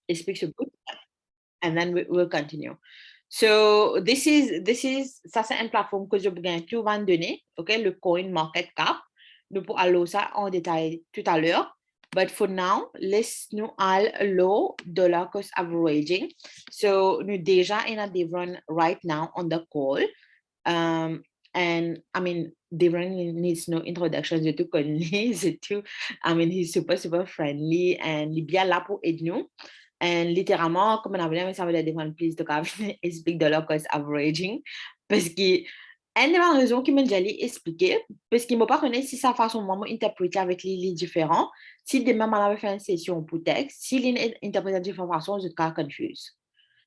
explique ce bout, and then we'll continue. So ça c'est une plateforme que je gagne tout van donner, OK, le coin market cap. Nous pourrons aller ça en détail tout à l'heure. But for now, let's nous all low dollar cost averaging. So nous déjà in a Devon right now on the call. And I mean, Devon needs no introduction. Je te connais, c'est tout. I mean, he's super, super friendly and il est bien là pour aider nous. Et littéralement, comme on a vu, ça veut dire Devon, please, to explique dollar cost averaging. Parce que, une des raisons qui m'a déjà expliqué, parce qu'il ne m'a pas connaît si sa façon de interpréter avec les différents, si demain, on avait fait une session pour texte, s'il interprète de différentes façons, je suis confuse.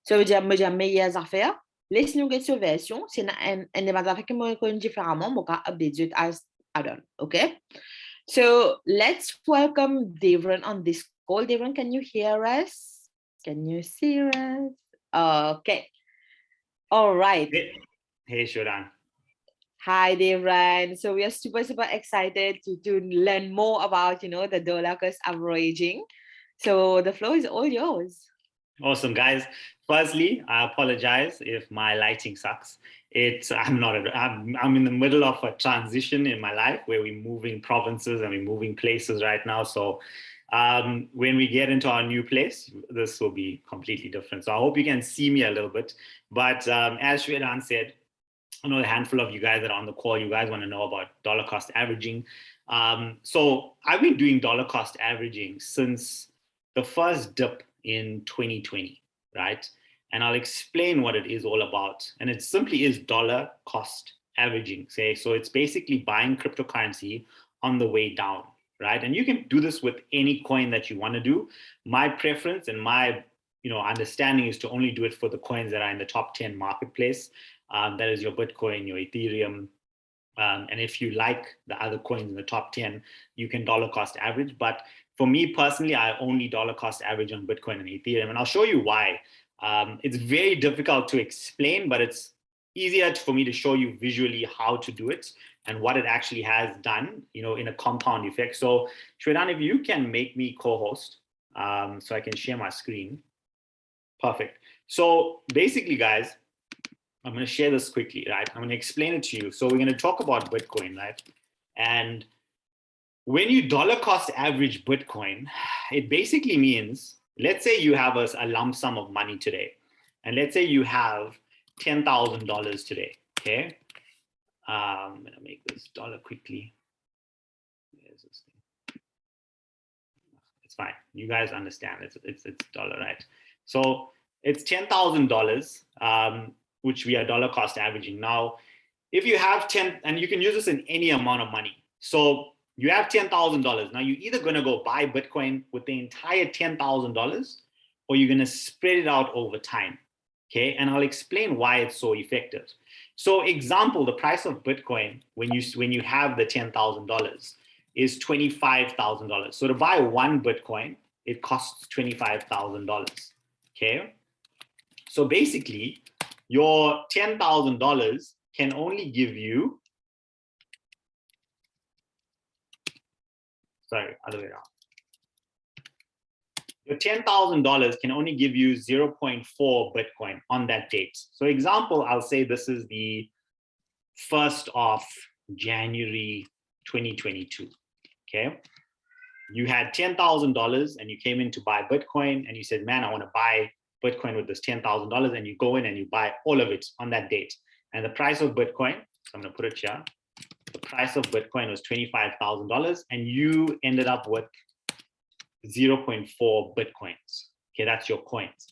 Ça veut dire, j'ai meilleures affaires. Laisse-nous get sur version, c'est une des affaires qui me connaît différemment, mais on update it as add-on, okay? So, let's welcome Devon on this call. Devon, can you hear us? Can you see us? Okay. All right. Hey, Shodan. Hi, Devon. So we are super, super excited to learn more about, the dollar cost averaging. So the floor is all yours. Awesome, guys. Firstly, I apologize if my lighting sucks. I'm in the middle of a transition in my life where we're moving provinces and we're moving places right now. So when we get into our new place, this will be completely different. So I hope you can see me a little bit. But as Shwedan said, I know a handful of you guys that are on the call, you guys want to know about dollar cost averaging. So I've been doing dollar cost averaging since the first dip in 2020, right? And I'll explain what it is all about. And it simply is dollar cost averaging. So it's basically buying cryptocurrency on the way down, right? And you can do this with any coin that you want to do. My preference and my understanding is to only do it for the coins that are in the top 10 marketplace. That is your Bitcoin, your Ethereum. And if you like the other coins in the top 10, you can dollar cost average. But for me personally, I only dollar cost average on Bitcoin and Ethereum. And I'll show you why. It's very difficult to explain, but it's easier for me to show you visually how to do it and what it actually has done, in a compound effect. So Shwedan, if you can make me co-host so I can share my screen. Perfect. So basically, guys, I'm going to share this quickly, right? I'm going to explain it to you. So we're going to talk about Bitcoin, right? And when you dollar cost average Bitcoin, it basically means, let's say you have a lump sum of money today. And let's say you have $10,000 today, okay? I'm going to make this dollar quickly. There's this thing. It's fine. You guys understand. It's dollar, right? So it's $10,000, which we are dollar cost averaging. Now, if you have 10, and you can use this in any amount of money. So you have $10,000. Now you're either going to go buy Bitcoin with the entire $10,000 or you're going to spread it out over time. Okay. And I'll explain why it's so effective. So example, the price of Bitcoin when you have the $10,000 is $25,000. So to buy one Bitcoin, it costs $25,000. Okay. So basically, your $10,000 can only give you, other way around. Your $10,000 can only give you 0.4 Bitcoin on that date. So example, I'll say this is the 1st of January 2022, okay? You had $10,000 and you came in to buy Bitcoin and you said, man, I want to buy Bitcoin with this $10,000, and you go in and you buy all of it on that date. And the price of Bitcoin, so I'm going to put it here, the price of Bitcoin was $25,000 and you ended up with 0.4 Bitcoins. Okay, that's your coins.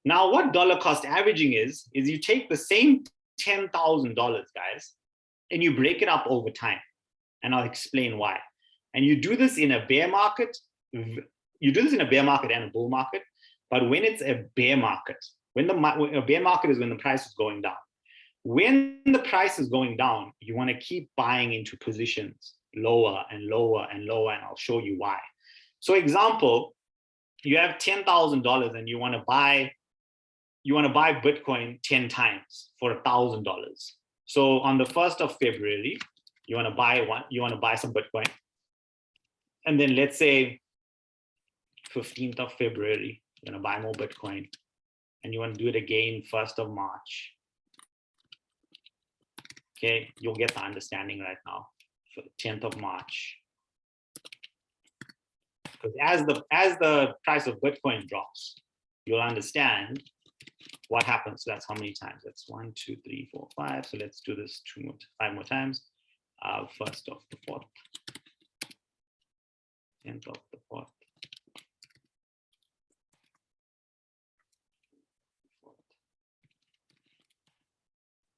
Now, what dollar cost averaging is you take the same $10,000, guys, and you break it up over time. And I'll explain why. And you do this in a bear market. You do this in a bear market and a bull market. But when it's a bear market, a bear market is when the price is going down. When the price is going down, you want to keep buying into positions lower and lower and lower, and I'll show you why. So example, you have $10,000 and you want to buy Bitcoin 10 times for $1,000. So on the 1st of February, you want to buy some Bitcoin. And then let's say 15th of February, You're going to buy more Bitcoin. And you want to do it again 1st of March. Okay, you'll get the understanding right now for the 10th of March. Because as the price of Bitcoin drops, you'll understand what happens. So that's how many times? That's 1, 2, 3, 4, 5. So let's do this 5 more times. 1st of the 4th, 10th of the 4th.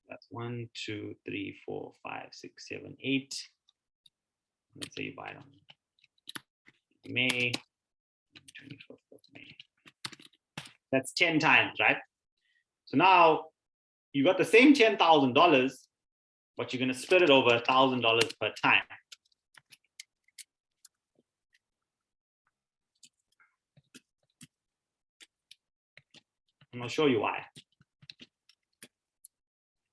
That's 1, 2, 3, 4, 5, 6, 7, 8. Let's say you buy it on May, 21st of May. That's 10 times, right? So now you got the same $10,000, but you're going to split it over $1,000 per time. I'm going to show you why.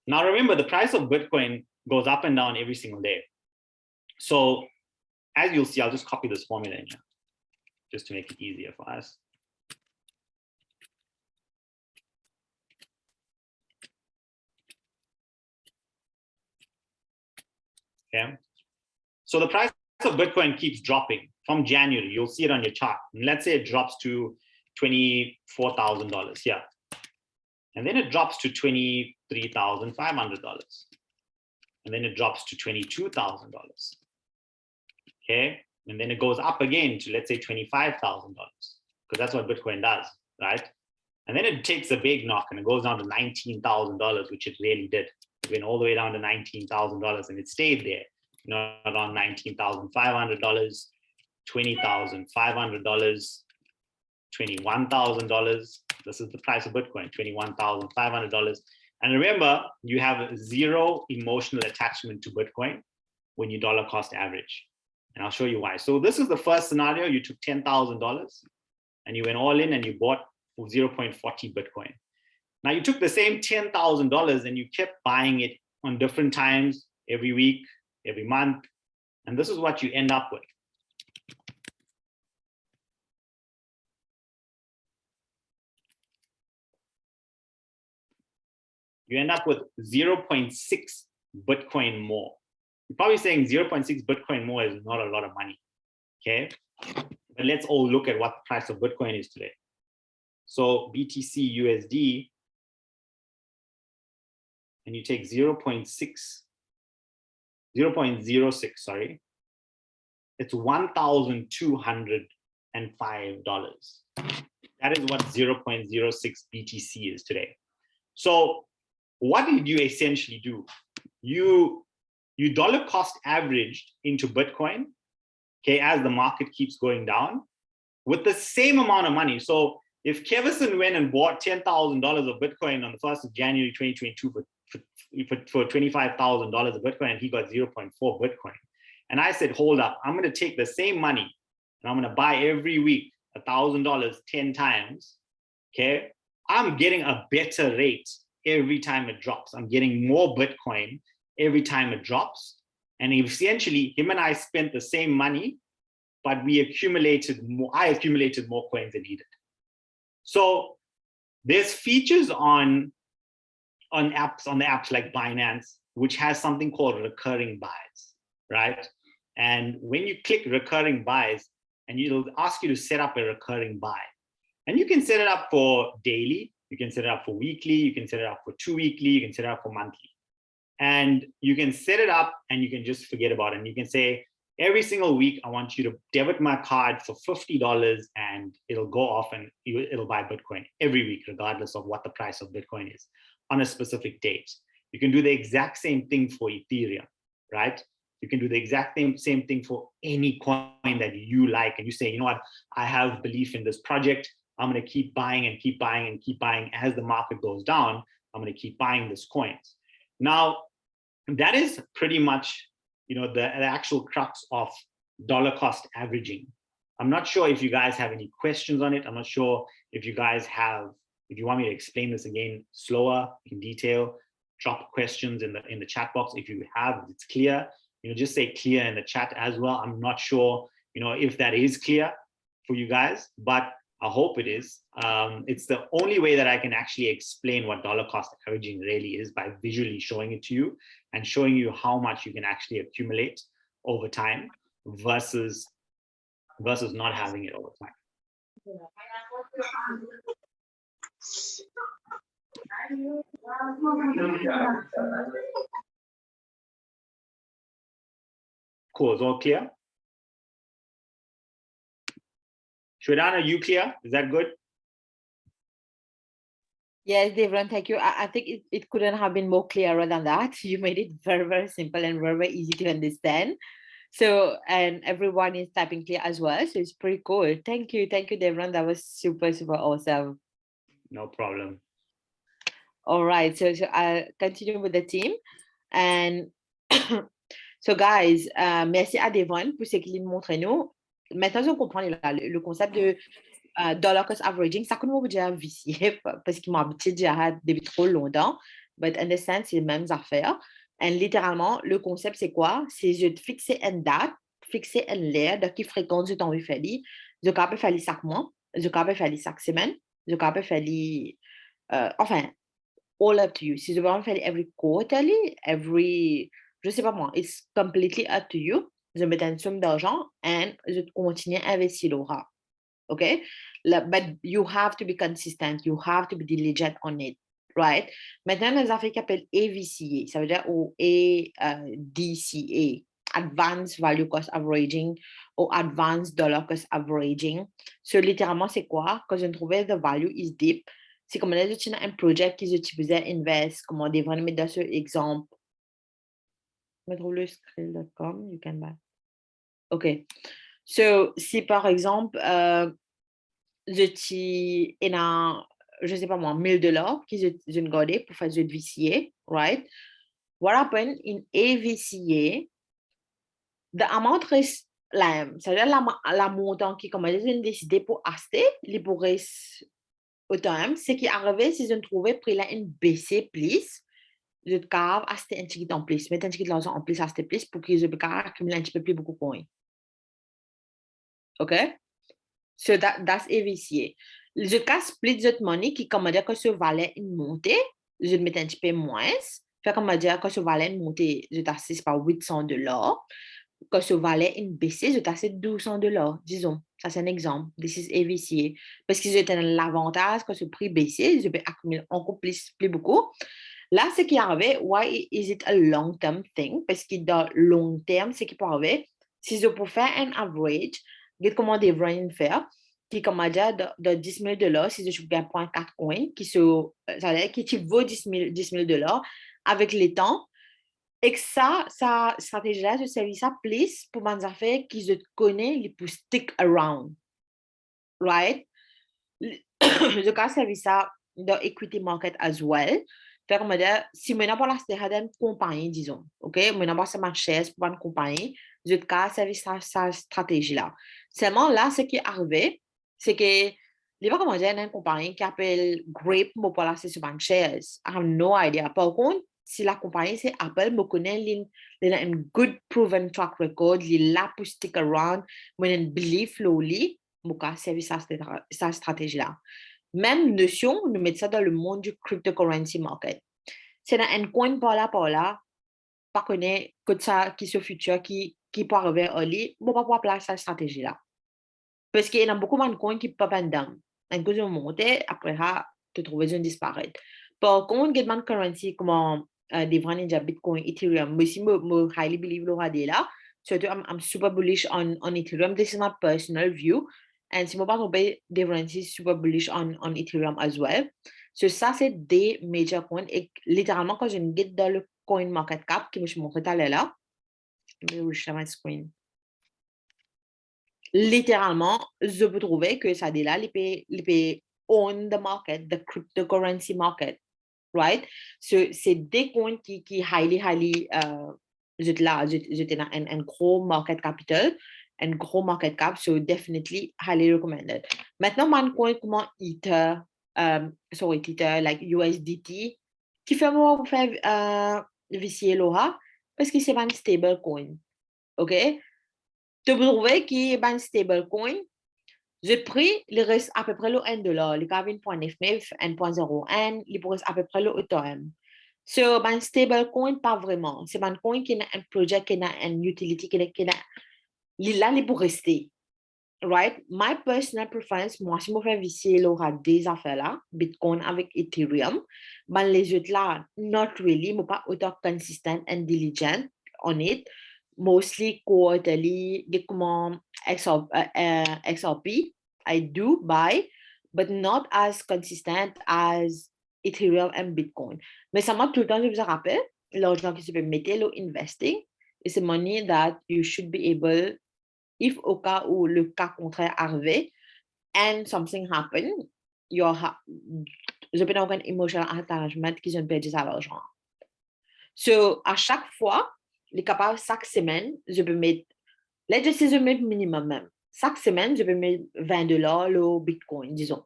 Now remember, the price of Bitcoin goes up and down every single day. So as you'll see, I'll just copy this formula in here, just to make it easier for us. Okay. So the price of Bitcoin keeps dropping from January. You'll see it on your chart. And let's say it drops to $24,000 here. And then it drops to $23,500. And then it drops to $22,000. Okay. And then it goes up again to, let's say, $25,000, because that's what Bitcoin does, right? And then it takes a big knock and it goes down to $19,000, which it really did. It went all the way down to $19,000 and it stayed there, around $19,500, $20,500, $21,000. This is the price of Bitcoin, $21,500. And remember, you have zero emotional attachment to Bitcoin when you dollar cost average. And I'll show you why. So this is the first scenario. You took $10,000 and you went all in and you bought 0.40 Bitcoin. Now you took the same $10,000 and you kept buying it on different times, every week, every month. And this is what you end up with. You end up with 0.6 Bitcoin more. You're probably saying 0.6 Bitcoin more is not a lot of money, okay? But let's all look at what the price of Bitcoin is today. So BTC USD, and you take 0.06, sorry, it's $1,205. That is what 0.06 BTC is today. So what did you essentially do? You dollar cost averaged into Bitcoin, okay, as the market keeps going down with the same amount of money. So if Kevison went and bought $10,000 of Bitcoin on the 1st of January 2022 for $25,000 of Bitcoin, and he got 0.4 Bitcoin. And I said, hold up, I'm going to take the same money and I'm going to buy every week $1,000 10 times, okay? I'm getting a better rate every time it drops. I'm getting more Bitcoin every time it drops. And essentially, him and I spent the same money, but we accumulated more. I accumulated more coins than he did. So there's features on the apps like Binance, which has something called recurring buys, right? And when you click recurring buys, and it'll ask you to set up a recurring buy. And you can set it up for daily, you can set it up for weekly, you can set it up for 2 weekly, you can set it up for monthly. And you can set it up and you can just forget about it. And you can say, every single week, I want you to debit my card for $50 and it'll go off and it'll buy Bitcoin every week, regardless of what the price of Bitcoin is on a specific date. You can do the exact same thing for Ethereum, right? You can do the exact same thing for any coin that you like. And you say, you know what, I have belief in this project. I'm going to keep buying and keep buying and keep buying. As the market goes down, I'm going to keep buying these coins. Now, that is pretty much, the actual crux of dollar cost averaging. I'm not sure if you guys have any questions on it. I'm not sure if you guys have, if you want me to explain this again slower in detail, drop questions in the chat box. If you have, it's clear, just say clear in the chat as well. I'm not sure, if that is clear for you guys, but I hope it is. It's the only way that I can actually explain what dollar cost averaging really is, by visually showing it to you and showing you how much you can actually accumulate over time versus not having it over time. Cool, it's all clear? Shwedan, are you clear? Is that good? Yes, Devran, thank you. I think it couldn't have been more clearer than that. You made it very, very simple and very, very easy to understand. So, and everyone is typing clear as well. So it's pretty cool. Thank you, Devran. That was super, super awesome. No problem. All right, so I'll continue with the team. And so guys, merci à Devran pour ce qu'il nous montre nous. Maintenant, on comprend le concept de dollar cost averaging. Ça, nous déjà vicié parce qu'il m'a habitué déjà depuis trop longtemps. But understand, c'est les mêmes affaires. Et littéralement, le concept, c'est quoi? C'est de fixer une date, fixer une l'air de qui fréquence je t'en veux faire. Je peux faire chaque mois, je peux faire chaque semaine, je peux faire enfin, all up to you. Si je veux faire every quarterly, je sais pas moi, it's completely up to you. Je mets une somme d'argent et je continue à investir l'aura. Okay? But you have to be consistent. You have to be diligent on it. Right? Maintenant, les affaires qui appellent AVCA, ça veut dire ou DCA, Advanced Value Cost Averaging ou Advanced Dollar Cost Averaging. So, littéralement, c'est quoi? Quand je trouvais the value is deep, c'est comme là, tu as un projet qu'ils utilisaient Invest, comment on devrait mettre dans ce exemple. Je trouve le screen.com, you can buy. OK. So, si par exemple, je sais pas moi, $1,000 qu'ils ont gardé pour faire du VCA, right? What happened in AVCA, the amount reste la même. C'est-à-dire la montant qui, comme ils ont décidé pour acheter, les pour reste autant, c'est qui arrivait si je trouvais prix là une baissée plus, je cave acheter un ticket en plus, mettre un ticket de l'argent en plus, acheter plus pour qu'ils puissent accumuler un petit peu plus beaucoup de points. OK? So that's AVCA. Je casse split the money qui, comme dire que ce valait une montée, je mets un petit peu moins. Fait comme dire que ce valait une montée, je t'assise par $800. Que ce valait une baissée, je t'assise $1200. Disons, ça c'est un exemple. This is AVCA. Parce que j'ai l'avantage que ce prix baissé, je peux accumuler encore plus beaucoup. Là, ce qui arrive, why is it a long-term thing? Parce que dans le long terme, ce qui peut arriver, si je peux faire un average, regarde comment des devrait faire, qui, comme on dit, de $10,000, si je gagne 0.4 coins, qui vaut $10,000 avec le temps, et que ça stratégie-là, je service ça plus pour mes affaires qui je connais, les pour stick around. Right? Je peux servir ça dans equity market as well. Fait comme dire, si maintenant pour la d'une compagnie, disons, OK, maintenant pour ma chaise pour une compagnie, je peux servir sa stratégie-là. Seulement là, ce qui est arrivé, c'est que les pas comment dire une compagnie qui appelle Grape pour placer sur une chaise. I have no idea. Par contre, si la compagnie c'est Apple, me connaît une good proven track record, il là pour stick around, me believe slowly, me servir sa stratégie-là. Même notion, nous mettons ça dans le monde du cryptocurrency market. C'est dans un coin par là, pas connaître que ça qui se futur, qui peut arriver en ligne, on va pas pouvoir placer cette stratégie-là. Parce qu'il y a beaucoup de coins qui peuvent pas dedans. Un coup, ils montent, après, tu trouves une disparaître. Par contre, il y a des currency comme des vrais Bitcoin, Ethereum. Moi aussi, je highly believe l'aura de là. Surtout, I'm super bullish on Ethereum. This is my personal view. And si je ne pas tromper, des vrais super bullish on Ethereum as well. So, ça, c'est des major coins. Et littéralement, quand je guide dans le coin market cap, qui me montre tout à l'heure là, je vais share my screen. Littéralement, je peux trouver que ça dit là, les pays on the market, the cryptocurrency market, right? So, c'est des coins qui highly, j'étais dans un gros market capital, un gros market cap, so definitely highly recommended. Maintenant, un coin comme Ether, like USDT, qui fait moi pour faire VCA Loha, parce que c'est un stable coin, ok? Tu peux trouver qui est un stablecoin, Je prix, il reste à peu près le $1, il y a 1.99, 1.01, il reste à peu près le OTM. So, ben, stablecoin, pas vraiment. C'est un coin qui a un projet, qui a une utility, qui a, là, il pour rester. Right? My personal preference, moi, si je fais vicier, il aura des affaires là, Bitcoin avec Ethereum. Ben, les autres là, not really, je ne pas autant consistent and diligent on it. Mostly quarterly, comment XRP, I do buy, but not as consistent as Ethereum and Bitcoin. Mais ça m'a tout le temps, je vous rappelle, l'argent qui se peut mettre, le investing, is money that you should be able, if au cas où le cas contraire arrivait, and something happened, je peux avoir un emotional attachment qui ont perdu ça l'argent. So, à chaque fois, les capables, chaque semaine, je peux mettre, let's just say, je mets minimum même. Chaque semaine, je peux mettre $20 le Bitcoin, disons.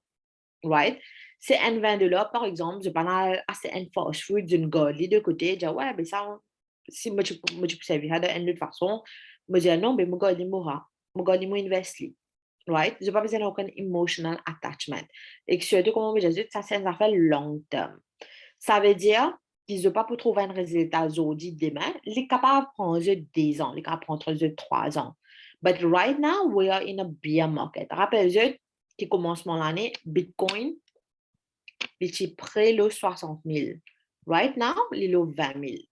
Right? C'est un $20, par exemple, je parle assez un fast food d'une godly de côté, je dis, ouais, mais ça, si moi, je peux servir d'une autre façon, je dis, non, mais mon godly mourra. Mon godly m'investit. Right? Je n'ai pas besoin d'aucun emotional attachment. Et surtout, comme je dis, ça, c'est une affaire long terme. Ça veut dire qu'ils n'ont pas pour trouver un résultat aujourd'hui, demain. Les capables de prendre 10 ans, les capables de prendre 3 ans. But right now, we are in a bear market. Rappelez-vous qui commencement l'année, Bitcoin, il est près de 60 000. Right now, il est 20 000.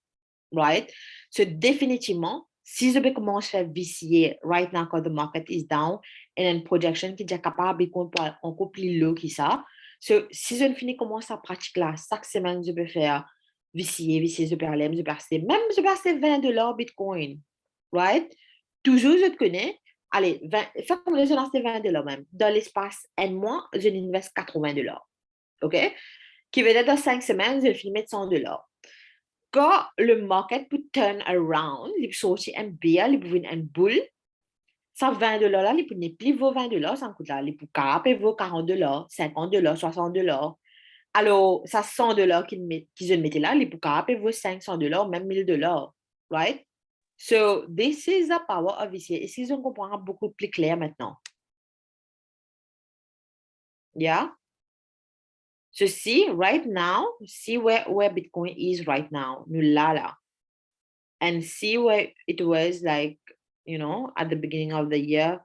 Right? So, définitivement, si je peux commencer à vicier right now quand the market is down et une projection qui est capable de Bitcoin pour encore plus low que ça, so, si je ne finis commencer à pratiquer là, chaque semaine, je peux faire vicier, je peux aller, je peux acheter, même je peux acheter $20 Bitcoin. Right? Toujours, je te connais. Allez, fais comme je lance $20 même. Dans l'espace un mois, je n'investe $80. OK? Qui veut dire dans 5 semaines, je finis mettre $100. Quand le market peut turn around, il peut sortir un bear, il peut venir un bull, ça $20 là, il peut ne plus vaut $20, ça coûte là, il peut vaut $40, $50, $60. Alors, ça $100 qu'ils ont mis là, il peut vaut $500, même $1000, right? So, this is the power of VCA. Est-ce qu'ils ont compris beaucoup plus clair maintenant? Yeah? So, see, right now, see where Bitcoin is right now. Nous là. And see where it was like, you know, at the beginning of the year.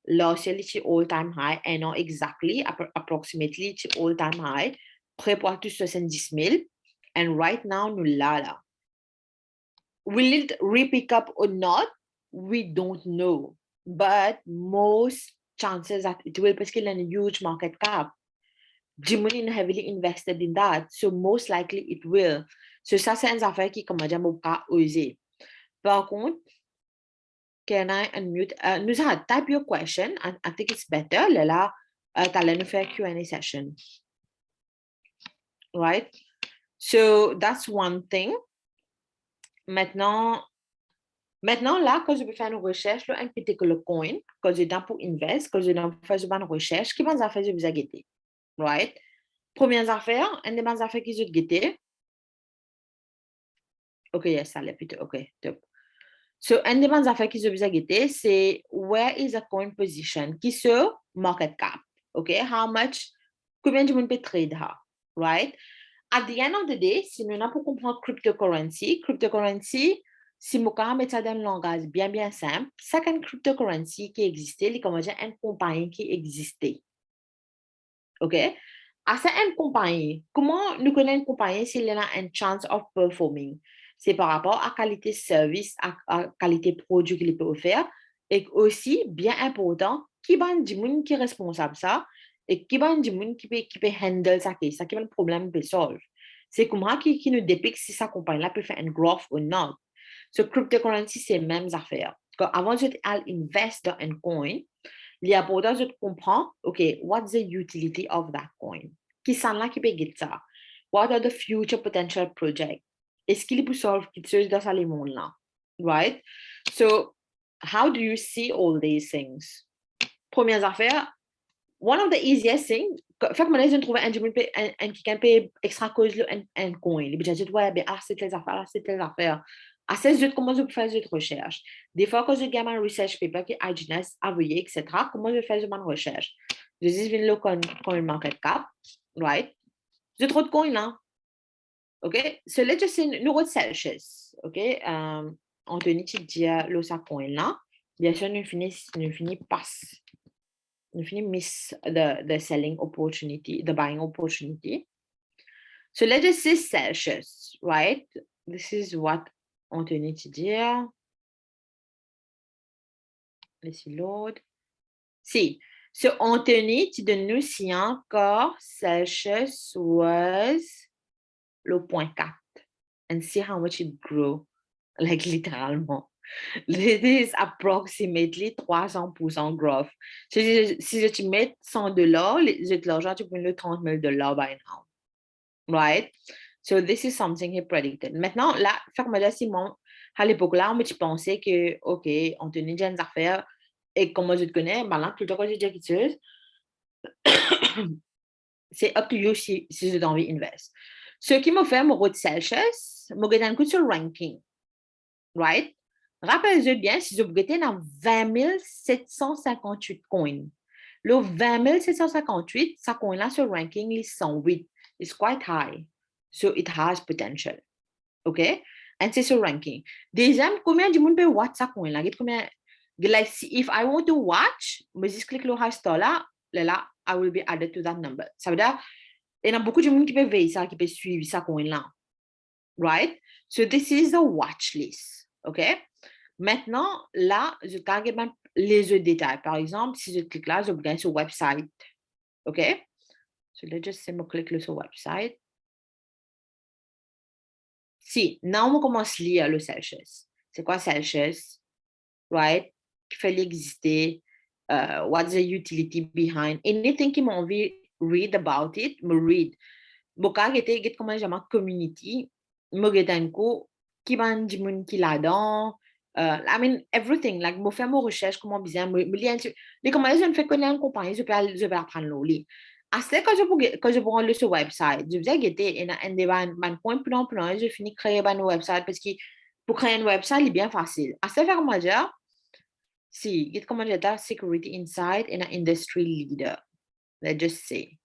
Last year, it's all-time high. I know exactly, approximately, it's all-time high. Près pour tout 70,000. And right now, nous là. Will it re-pick up or not? We don't know. But most chances that it will because it's a huge market cap. Money heavily invested in that. So most likely it will. So ça, c'est une affaire qui, comme je dis, pas oser. Par contre, can I unmute? Nuzha, type your question. I think it's better. Là, t'allais nous faire Q&A session. Right? So that's one thing. Maintenant, là, quand je peux faire une recherche, là, un particular coin, quand je dois pour invest, quand je dois faire une recherche, qui bonnes affaires je vous ai guetté? Right? Première affaire, une des bonnes affaires que je vous guetté. OK, yes, ça l'est plutôt. OK, top. So, une des bonnes affaires que je vous ai guetté, c'est where is the coin position? Qui se market cap? OK, how much? Combien de monde peut trade? Right? At the end of the day, si nous n'avons pas comprendre cryptocurrency, si nous mettre ça dans un langage bien simple, second cryptocurrency qui existait, il commence à une compagnie qui existait. OK? À cette une compagnie, comment nous connaissons une compagnie s'il a une chance of performing? C'est par rapport à qualité service, à qualité produit qu'il peut offrir, et aussi, bien important, qui est du monde qui est responsable de ça, et qui est du monde qui peut handle ça, qui est le problème peut solve. C'est comme ça qui nous dépique si sa compagnie-là peut faire une growth ou non. So, cryptocurrency, c'est les mêmes affaires. Avant de investir dans un coin, il est important de comprendre, OK, what's the utility of that coin? Qui sont là qui peut get ça? What are the future potential projects? Est-ce qu'il peut solve quelque chose dans ce monde-là? Right? So, how do you see all these things? Première affaire, one of the easiest things, fait que maintenant, je trouve un quelqu'un peut extra cause un coin. Il peut dire, ouais, ben, c'est telle affaire. À ces autres, comment je peux faire cette recherche? Des fois, quand je gagne un research paper qui est Igenius, envoyé, etc., comment je fais ma recherche? This is le coin market cap, right? J'ai trop de coins là. OK? So let's just say nous Celsius. OK? Anthony, tu dis le sa coin là. Bien sûr, nous finissons miss the selling opportunity, the buying opportunity. So let's just say Celsius, right? This is what Anthony te dit. Let's see, load. See, so Anthony, tu donnes nous si encore Celsius was le 0.4 and see how much it grew, like littéralement. It is approximately 300% growth. Si je te mets $100, l'argent, tu peux le $30,000 by now. Right? So this is something he predicted. Maintenant, là, ferme-le, Simon. À l'époque là, on me pensait que, OK, Anthony dit des affaires et comme je te connais, ben là, tout le temps que je dis quelque chose, c'est up to you si j'ai envie d'investir. Ce qui m'a fait mon route Celsius, m'a gagné un coup sur le ranking. Right? Rappelez-vous bien, si je vous dans 20 758 coins. Le 20 758, ça coin là sur le ranking, il 108. It's quite high. So it has potential. OK? And c'est sur ranking. Deuxième, combien de monde peut watch ça coin là? Combien, like, if I want to watch, je juste clique le hashtag là, I will be added to that number. Ça veut dire, il y a beaucoup de monde qui peut veiller ça, qui peut suivre ça coin là. Right? So this is the watch list. OK? Maintenant, là, je target les autres détails. Par exemple, si je clique là, je gagne sur website. OK? So let's just say, je clique sur website. Si, now on commence à lire le Celsius. C'est quoi Celsius? Right? Qui fait exister? What's the utility behind? Anything qui m'a envie read about it, me read. Boka get comment j'aime community, me get un coup qui ban du monde qui là-dedans. I mean everything. Like me faire mes recherches comment bien me lire. Les comment je ne fais connaître une compagnie, je peux apprendre l'oli. Après quand je prends le sur website, je vais guetter et des ban point plan, je finis créer un website parce que pour créer un website, c'est bien facile. Après faire comment dire? Si, get comment dire security insight and an industry leader. Let's just say.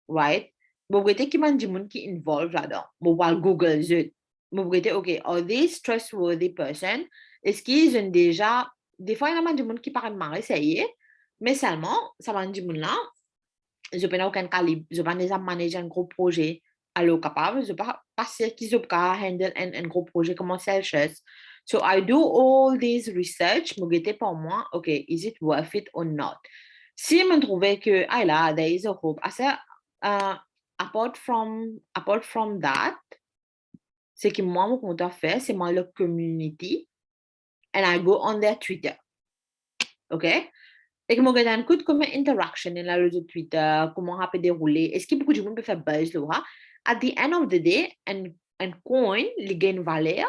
Right? But we take man jimun ki involved là-dedans. But while Google it, but we take okay, are these trustworthy person? Est-ce qu'ils ont déjà des fois il y a man jimun qui parle mal essayer, mais seulement ça man jimun là, je peux aucun calibre, je peux déjà manager un gros projet à l'eau capable, je peux passer qu'ils ont handle un gros projet comme Celsius. So I do all this research, me guetter pour moi, okay, is it worth it or not? Si je me trouvais que ah là, there is a hope, apart from that, ce que moi, mon compte a fait, c'est moi, le community, and I go on their Twitter. OK? Et que je regarde un coup de comment interaction dans le réseau Twitter, comment ça peut dérouler. Est-ce que beaucoup de gens peuvent faire buzz là? At the end of the day, un coin, il gagne valeur.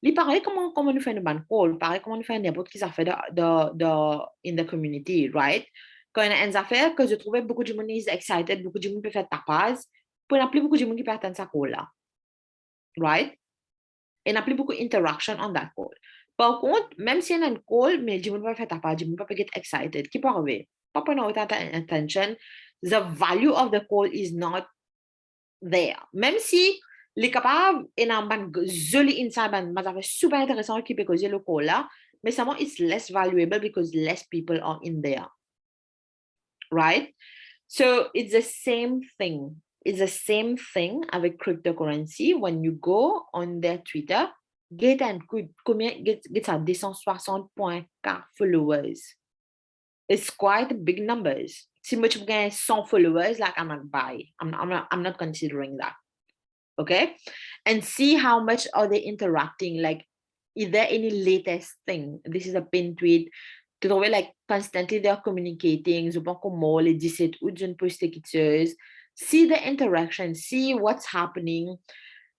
Il paraît comment nous faisons une bonne call, pareil comment nous faisons n'importe qui s'affaire in the community, right? Quand il y a une affaire que je trouvais beaucoup de gens is excited, beaucoup de gens peuvent faire tapas, pour n'appeler beaucoup de gens qui peuvent attendre sa call là, right? Et n'appeler beaucoup interaction on that call. Par contre, même si il y a une call, mais les gens peuvent faire tapas, les gens peuvent get excited, qui peut arriver? Pas prendre autant attention, the value of the call is not there. Même si les capables et un joli insight, mais super intéressant qui peut causer le call là, mais seulement it's less valuable because less people are in there. Right? So it's the same thing. It's the same thing avec cryptocurrency. When you go on their Twitter, get ça 260.4 followers. It's quite big numbers. Si much gain 100 followers, like I'm not buy. I'm not considering that. Okay? And see how much are they interacting. Like, is there any latest thing? This is a pin tweet. Tu trouves like constantly they're communicating. Je pense comment les 17 août, je ne poste quelque chose. See the interaction, see what's happening.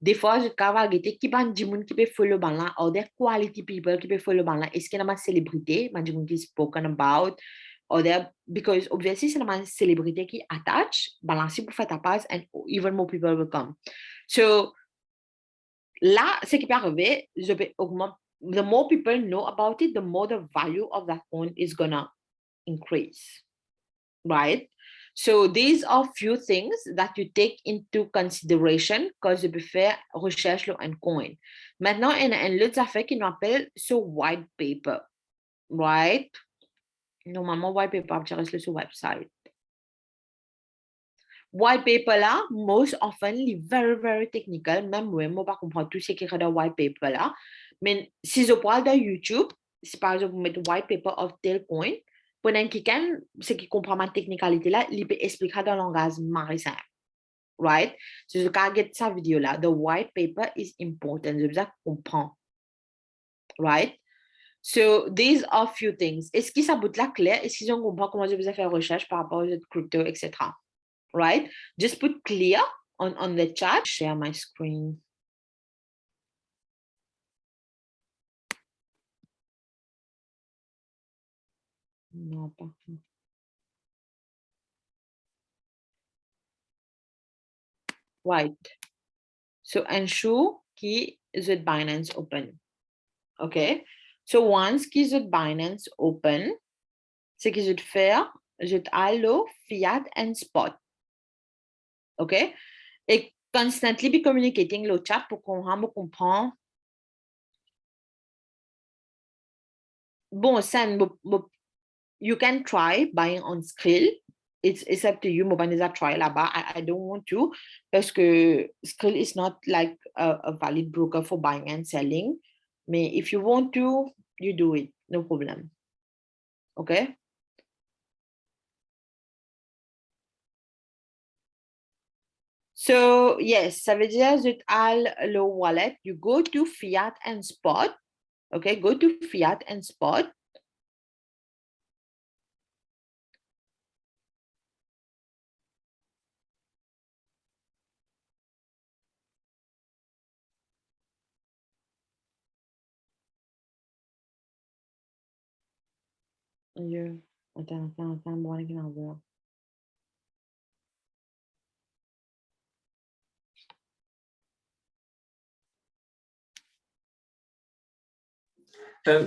Des fois, je travaille avec qui ban du monde qui peut follow ban là, or there quality people qui peut follow ban là. Est-ce qu'il y a une célébrité, ban du monde qui spoken about, or there because obviously c'est une célébrité qui attach, balancer pour faire ta passe, and even more people will come. So là, ce qui peut arriver, je peux augmenter. The more people know about it, the more the value of that coin is gonna increase. right? So these are few things that you take into consideration quand je peux faire recherche sur un coin. Maintenant, il y a un autre affaire qui nous appelle ce white paper, right? Normalement, white paper, je reste sur le website. White paper là, most often, is very, very technical. Même moi, je ne comprends pas tout ce qui est dans white paper là. Mais si je parle de YouTube, si par exemple, vous mettez white paper of tel coin, pendant quelqu'un, ce qui comprend ma technicalité là, il peut expliquer dans le langage maritime. Right? So, je vais get sa vidéo là. The white paper is important. Je besoin comprendre. Right? So, these are few things. Est-ce que ça bout là clair? Est-ce qu'ils ont compris comment je besoin faire recherche par rapport aux crypto, etc.? Right? Just put clear on the chat. Share my screen. Non, pas. Right. So ensure que the Binance open. Okay. So once que the Binance open, ce que je vais faire, je vais aller fiat and spot. Okay. Et constantly be communicating le chat pour qu'on comprenne. Bon, ça, you can try buying on Skrill. It's up to you. Moi, try là-bas. I don't want to parce que Skrill is not like a valid broker for buying and selling. Mais if you want to, you do it. No problem. Okay? So, yes, ça veut dire that le wallet, you go to fiat and spot. Okay? Go to fiat and spot. Attends, bon,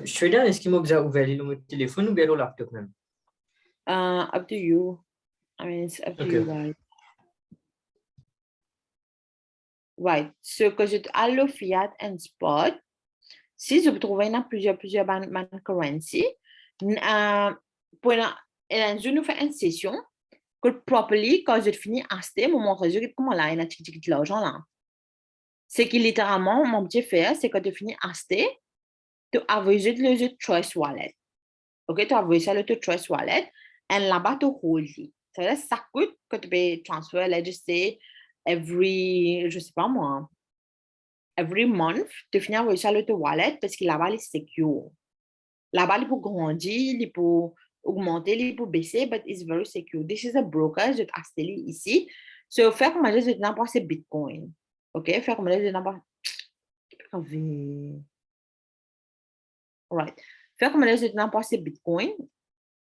Shreya, est-ce qu'il m'a ouvert le téléphone ou bien le laptop même? Up to you. I mean, it's up to you, right? Right. So, que je allo fiat and spot, si je trouve plusieurs ban currency, pour nous faire une session, que properly, quand je finis acheter, mon montre comment là, il y a de l'argent là. C'est que littéralement, mon petit fait, c'est quand tu finis acheter, tu envoies le choice wallet. OK, tu envoies ça le choice wallet, et là-bas, tu hold. Ça veut dire ça coûte que tu peux transférer, let's just say, je sais pas moi, every month, tu finis envoyer ça le wallet parce que là-bas, il est secure. Là-bas, il peut grandir, il peut augmenter, il peut baisser, but it's very secure. This is a broker, je vais acheter ici. So, faire comme je vais n'importe c'est Bitcoin. OK, faire comme je vais n'importe. Right. Faire comme je vais n'importe c'est Bitcoin.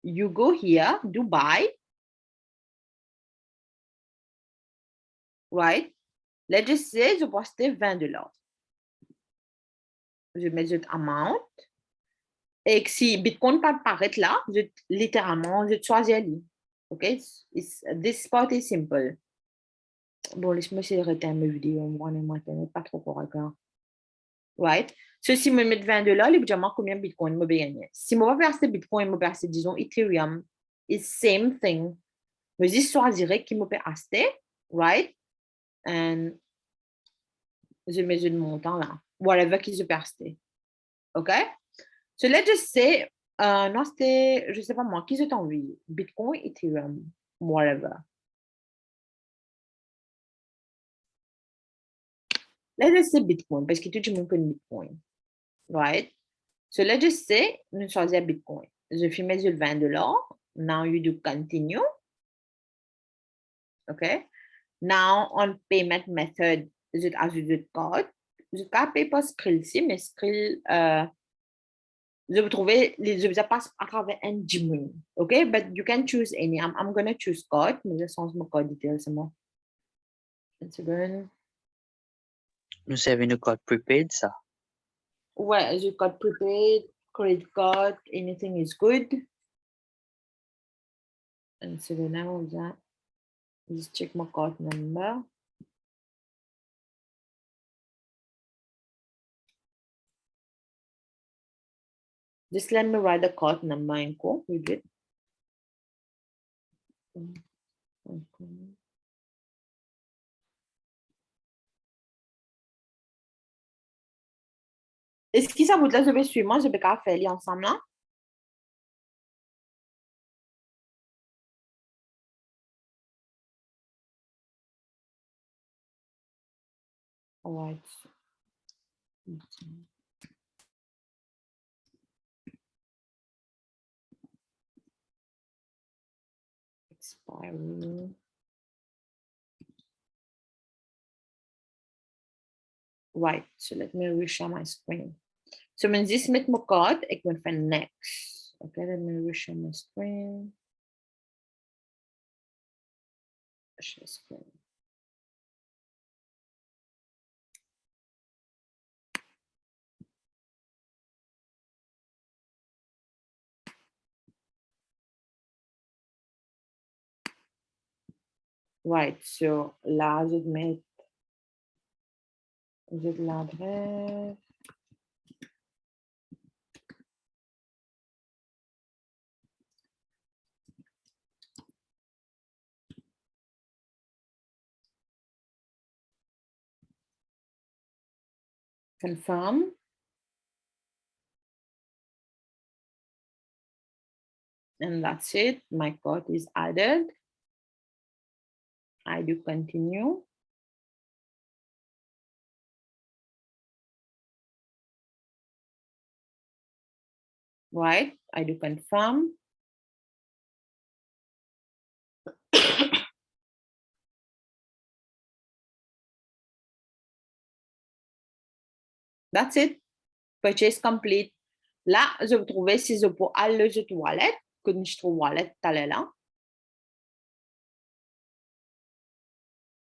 You go here, Dubai. Right. Let's just say, je poste $20. Je mets cette amount. Et si Bitcoin peut apparaître là, littéralement, je choisis lui. OK? This part is simple. Bon, laisse-moi essayer de retenir mes vidéos. Moi, pas trop correct. Right? So, si je mets $20, évidemment, combien de Bitcoin je vais gagner? Si je vais pas acheter Bitcoin, je vais acheter, disons, Ethereum. It's same thing. Je vais choisir qui me peut acheter. Right? And je mets le montant là. Whatever qui je peux acheter. OK? So let's just say, non, c'était, je sais pas moi, qui j'ai envie? Bitcoin, Ethereum, whatever. Let's just say Bitcoin, parce que tout le monde connaît Bitcoin. Right? So let's just say, nous choisissons Bitcoin. Je fais mes $20. Now you do continue. Okay? Now on payment method, je ajoute le code. Je ne paye pas Skrill ici, mais Skrill, je vais trouver les objets passent à travers un Gmail. OK? But you can choose any. I'm going to choose code. Mais je change mon code detail, c'est moi. Une seconde. Nous avons une code prepaid, ça. Ouais, j'ai code prepaid, credit card, anything is good. And so now that just check my card number. Just let me write the card number and go with it. Est-ce que ça vous laisse le suivant? Je vais faire ensemble là? All right. Expiry. Right, so let me reshare my screen. So when this met my card, ik moet van next. Okay, let me reshare my screen. Share screen. Right, so là, je vais mettre l'adresse. Confirm. And that's it. My code is added. I do continue. Right, I do confirm. That's it. Purchase complete. Là, je vais trouver si je peux aller aux toilettes, que je trouve wallet là.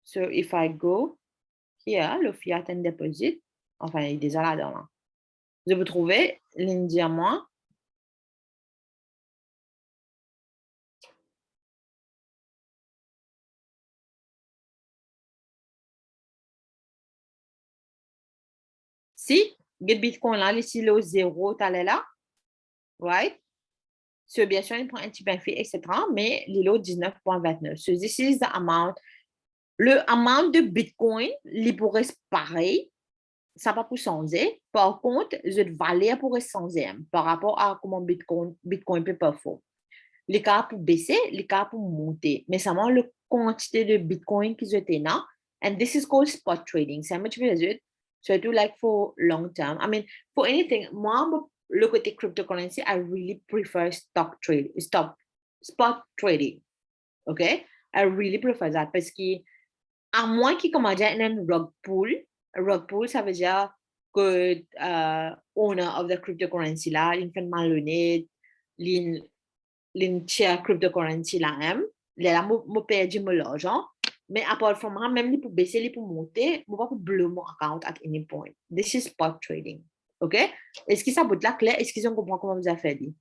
So if I go here, le fiat and deposit, enfin, il est déjà là-dedans. Je vais trouver l'indiamant. Si, get Bitcoin là, ici le 0, là, right? So, bien sûr, il prend un petit benefit, etc., mais il est 19,29. So, this is the amount. Le amount de Bitcoin, il pourrait être pareil, ça va pour changer. Par contre, cette valeur pourrait changer par rapport à comment Bitcoin peut performer. Les cas pour baisser, les cas pour monter. Mais seulement la quantité de Bitcoin qui est là. And this is called spot trading. C'est un petit peu de so I do like for long term. I mean, for anything, moi, le côté cryptocurrency, I really prefer spot trading. Okay? I really prefer that parce que à moins qu'il commence à un rug pool, ça veut dire que owner of the cryptocurrency là, il fait malhonnête, il share cryptocurrency là même, là, je perds mon argent. Mais apart from that, même pour baisser, pour monter, je ne peux pas bloquer mon account at any point. This is spot trading. OK? Est-ce que ça vous est clair? Est-ce qu'ils ont compris comment vous avez fait?